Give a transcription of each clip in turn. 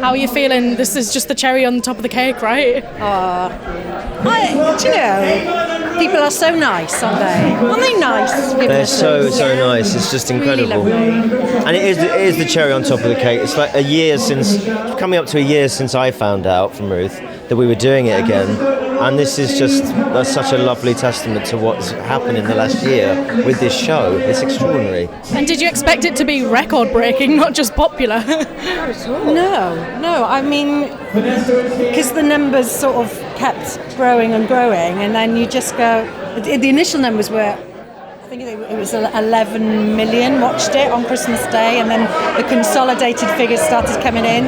How are you feeling? This is just the cherry on the top of the cake, right? Do you know, people are so nice, aren't they? Aren't they nice? They're so nice. It's just incredible. Really And it is the cherry on top of the cake. It's like coming up to a year since I found out from Ruth that we were doing it again. And this is just such a lovely testament to what's happened in the last year with this show. It's extraordinary. And did you expect it to be record-breaking, not just popular? No. I mean, because the numbers sort of kept growing and growing, and then you just go. The initial numbers were, I think it was 11 million watched it on Christmas Day, and then the consolidated figures started coming in.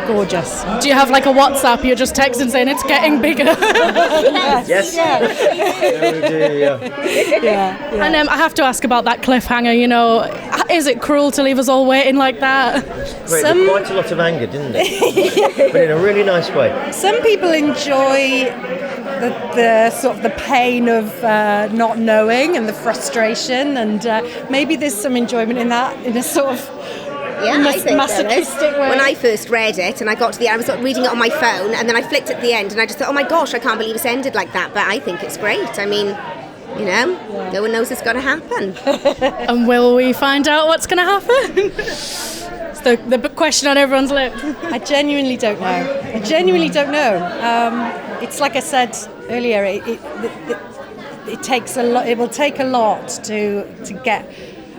Gorgeous. Do you have like a WhatsApp? You're just texting saying it's getting bigger. Yes. Yeah. Yeah, we do, Yeah. And I have to ask about that cliffhanger. You know, is it cruel to leave us all waiting like that? Created quite a lot of anger, didn't it? But in a really nice way. Some people enjoy the sort of the pain of not knowing and the frustration, and maybe there's some enjoyment in that, in a sort of I think masochistic way. When I first read it and I got to the end, I was reading it on my phone, and then I flicked at the end and I just thought, oh my gosh, I can't believe it's ended like that. But I think it's great. I mean, you know, no one knows it's going to happen. And will we find out what's going to happen? It's the question on everyone's lips. I genuinely don't know. It's like I said earlier. It takes a lot. It will take a lot to get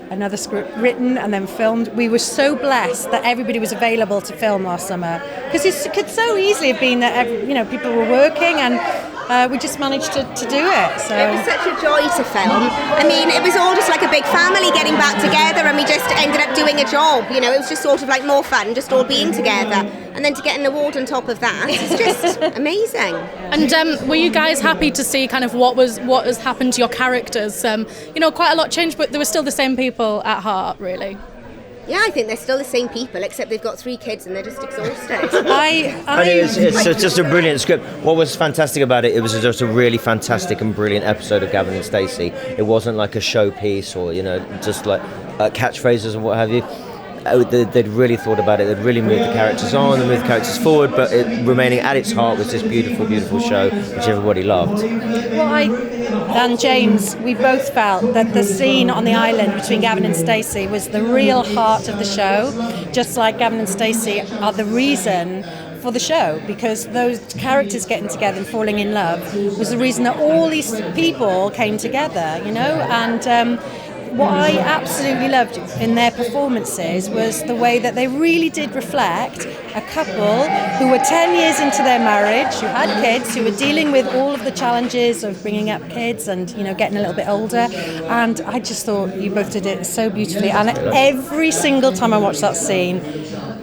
another script written and then filmed. We were so blessed that everybody was available to film last summer, because it could so easily have been that people were working, and we just managed to do it. So it was such a joy to film. I mean, it was all just like a big family getting back together, and we just ended up doing a job. You know, it was just sort of like more fun, just all being together. And then to get an award on top of that, it's just amazing. And were you guys happy to see kind of what has happened to your characters? Quite a lot changed, but they were still the same people at heart, really. Yeah, I think they're still the same people, except they've got 3 kids and they're just exhausted. It's just a brilliant script. What was fantastic about it was just a really fantastic and brilliant episode of Gavin and Stacey. It wasn't like a showpiece or, just like catchphrases and what have you. They'd really thought about it. They'd really moved the characters on and moved the characters forward, but remaining at its heart was this beautiful, beautiful show which everybody loved. Well, I and James, we both felt that the scene on the island between Gavin and Stacey was the real heart of the show, just like Gavin and Stacey are the reason for the show, because those characters getting together and falling in love was the reason that all these people came together, and what I absolutely loved in their performances was the way that they really did reflect a couple who were 10 years into their marriage, who had kids, who were dealing with all of the challenges of bringing up kids and, getting a little bit older. And I just thought you both did it so beautifully. And every single time I watched that scene,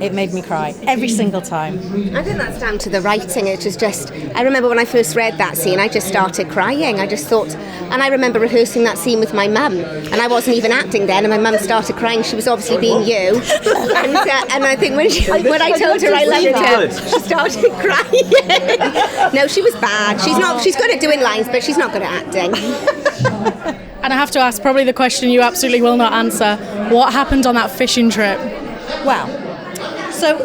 it made me cry every single time. I think that's down to the writing. It was just, I remember when I first read that scene, I just started crying. I just thought, and I remember rehearsing that scene with my mum, and I wasn't even acting then, and my mum started crying. She was obviously being you, and I think when I told her I loved her, she started crying. No, she was bad. She's good at doing lines, but she's not good at acting. And I have to ask, probably the question you absolutely will not answer: what happened on that fishing trip? Well, so